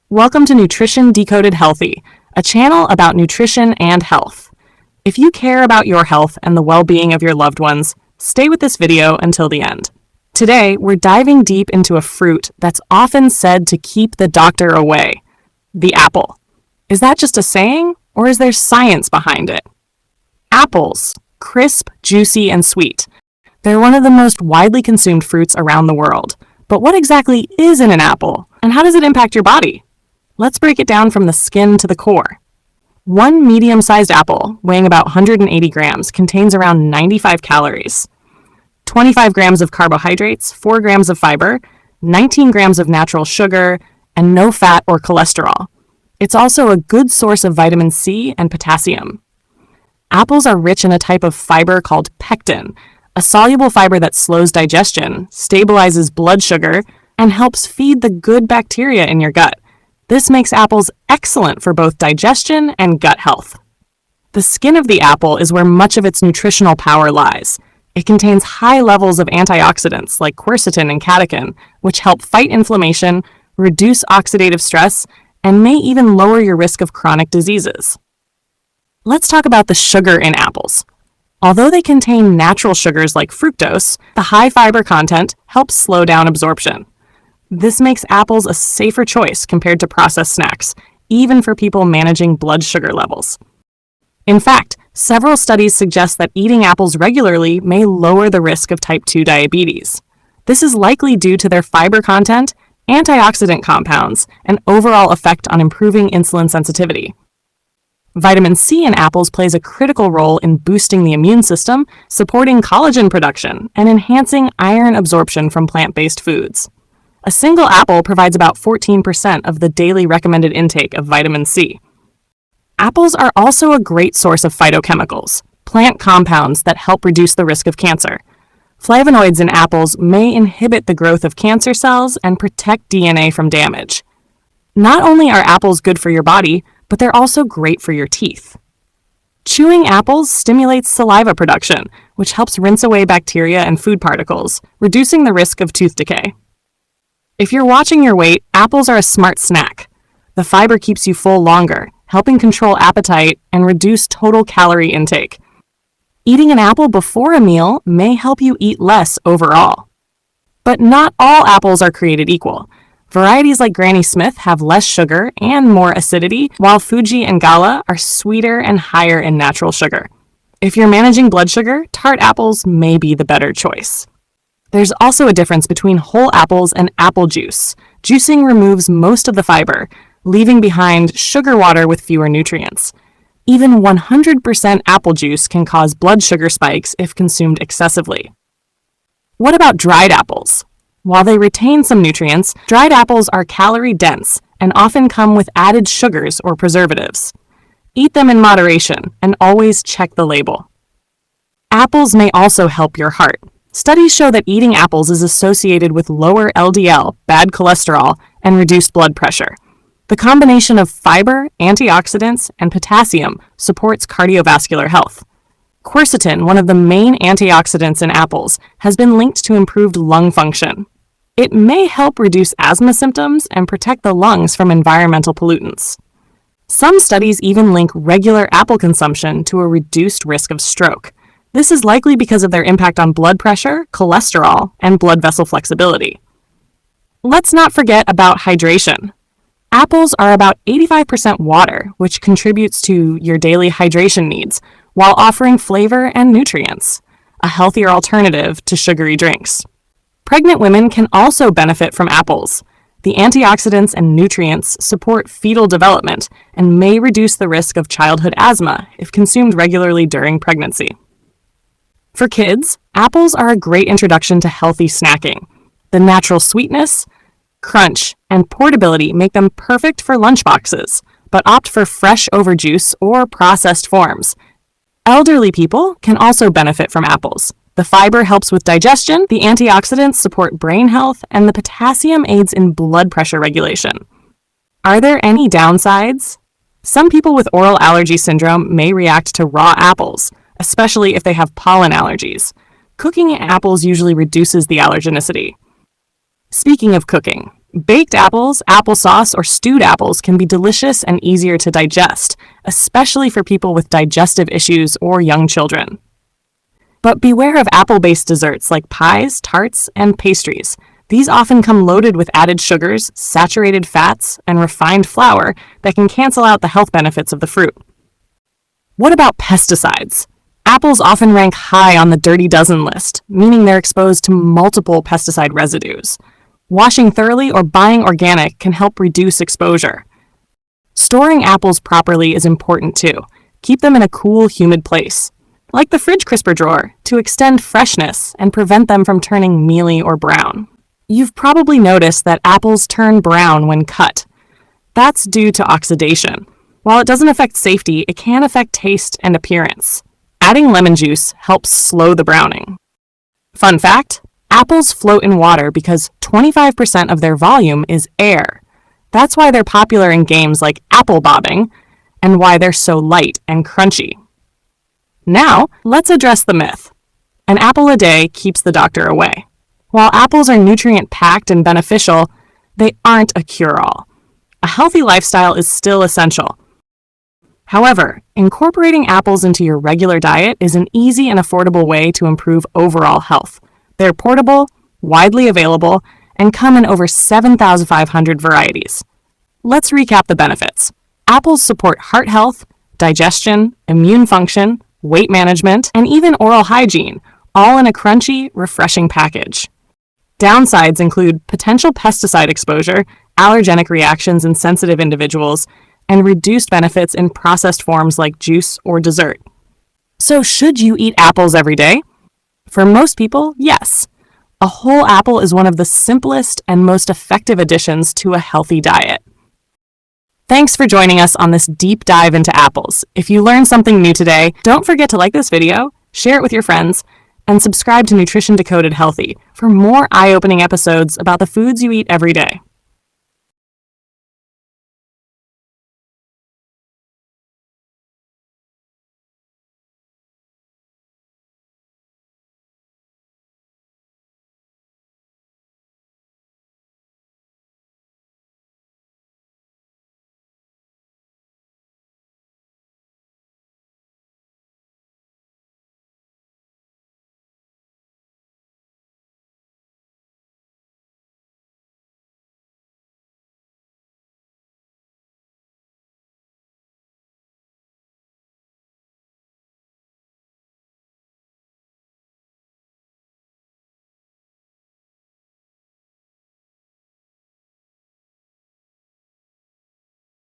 Welcome to Nutrition Decoded Healthy, a channel about nutrition and health. If you care about your health and the well-being of your loved ones, stay with this video until the end. Today, we're diving deep into a fruit that's often said to keep the doctor away, the apple. Is that just a saying, or is there science behind it? Apples, crisp, juicy, and sweet. They're one of the most widely consumed fruits around the world. But what exactly is in an apple, and how does it impact your body? Let's break it down from the skin to the core. One medium-sized apple, weighing about 180 grams, contains around 95 calories, 25 grams of carbohydrates, 4 grams of fiber, 19 grams of natural sugar, and no fat or cholesterol. It's also a good source of vitamin C and potassium. Apples are rich in a type of fiber called pectin, a soluble fiber that slows digestion, stabilizes blood sugar, and helps feed the good bacteria in your gut. This makes apples excellent for both digestion and gut health. The skin of the apple is where much of its nutritional power lies. It contains high levels of antioxidants like quercetin and catechin, which help fight inflammation, reduce oxidative stress, and may even lower your risk of chronic diseases. Let's talk about the sugar in apples. Although they contain natural sugars like fructose, the high fiber content helps slow down absorption. This makes apples a safer choice compared to processed snacks, even for people managing blood sugar levels. In fact, several studies suggest that eating apples regularly may lower the risk of type 2 diabetes. This is likely due to their fiber content, antioxidant compounds, and overall effect on improving insulin sensitivity. Vitamin C in apples plays a critical role in boosting the immune system, supporting collagen production, and enhancing iron absorption from plant-based foods. A single apple provides about 14% of the daily recommended intake of vitamin C. Apples are also a great source of phytochemicals, plant compounds that help reduce the risk of cancer. Flavonoids in apples may inhibit the growth of cancer cells and protect DNA from damage. Not only are apples good for your body, but they're also great for your teeth. Chewing apples stimulates saliva production, which helps rinse away bacteria and food particles, reducing the risk of tooth decay. If you're watching your weight, apples are a smart snack. The fiber keeps you full longer, helping control appetite and reduce total calorie intake. Eating an apple before a meal may help you eat less overall. But not all apples are created equal. Varieties like Granny Smith have less sugar and more acidity, while Fuji and Gala are sweeter and higher in natural sugar. If you're managing blood sugar, tart apples may be the better choice. There's also a difference between whole apples and apple juice. Juicing removes most of the fiber, leaving behind sugar water with fewer nutrients. Even 100% apple juice can cause blood sugar spikes if consumed excessively. What about dried apples? While they retain some nutrients, dried apples are calorie-dense and often come with added sugars or preservatives. Eat them in moderation and always check the label. Apples may also help your heart. Studies show that eating apples is associated with lower LDL, bad cholesterol, and reduced blood pressure. The combination of fiber, antioxidants, and potassium supports cardiovascular health. Quercetin, one of the main antioxidants in apples, has been linked to improved lung function. It may help reduce asthma symptoms and protect the lungs from environmental pollutants. Some studies even link regular apple consumption to a reduced risk of stroke. This is likely because of their impact on blood pressure, cholesterol, and blood vessel flexibility. Let's not forget about hydration. Apples are about 85% water, which contributes to your daily hydration needs, while offering flavor and nutrients, a healthier alternative to sugary drinks. Pregnant women can also benefit from apples. The antioxidants and nutrients support fetal development and may reduce the risk of childhood asthma if consumed regularly during pregnancy. For kids, apples are a great introduction to healthy snacking. The natural sweetness, crunch, and portability make them perfect for lunchboxes, but opt for fresh overjuice or processed forms. Elderly people can also benefit from apples. The fiber helps with digestion, the antioxidants support brain health, and the potassium aids in blood pressure regulation. Are there any downsides? Some people with oral allergy syndrome may react to raw apples, especially if they have pollen allergies. Cooking apples usually reduces the allergenicity. Speaking of cooking, Baked apples, applesauce, or stewed apples can be delicious and easier to digest, especially for people with digestive issues or young children. But beware of apple-based desserts like pies, tarts, and pastries. These often come loaded with added sugars, saturated fats, and refined flour that can cancel out the health benefits of the fruit. What about pesticides? Apples often rank high on the dirty dozen list, meaning they're exposed to multiple pesticide residues. Washing thoroughly or buying organic can help reduce exposure. Storing apples properly is important too. Keep them in a cool, humid place, like the fridge crisper drawer, to extend freshness and prevent them from turning mealy or brown. You've probably noticed that apples turn brown when cut. That's due to oxidation. While it doesn't affect safety, it can affect taste and appearance. Adding lemon juice helps slow the browning. Fun fact, apples float in water because 25% of their volume is air. That's why they're popular in games like apple bobbing, and why they're so light and crunchy. Now, let's address the myth. An apple a day keeps the doctor away. While apples are nutrient-packed and beneficial, they aren't a cure-all. A healthy lifestyle is still essential. However, incorporating apples into your regular diet is an easy and affordable way to improve overall health. They're portable, widely available, and come in over 7,500 varieties. Let's recap the benefits. Apples support heart health, digestion, immune function, weight management, and even oral hygiene, all in a crunchy, refreshing package. Downsides include potential pesticide exposure, allergenic reactions in sensitive individuals, and reduced benefits in processed forms like juice or dessert. So should you eat apples every day? For most people, yes. A whole apple is one of the simplest and most effective additions to a healthy diet. Thanks for joining us on this deep dive into apples. If you learned something new today, don't forget to like this video, share it with your friends, and subscribe to Nutrition Decoded Healthy for more eye-opening episodes about the foods you eat every day.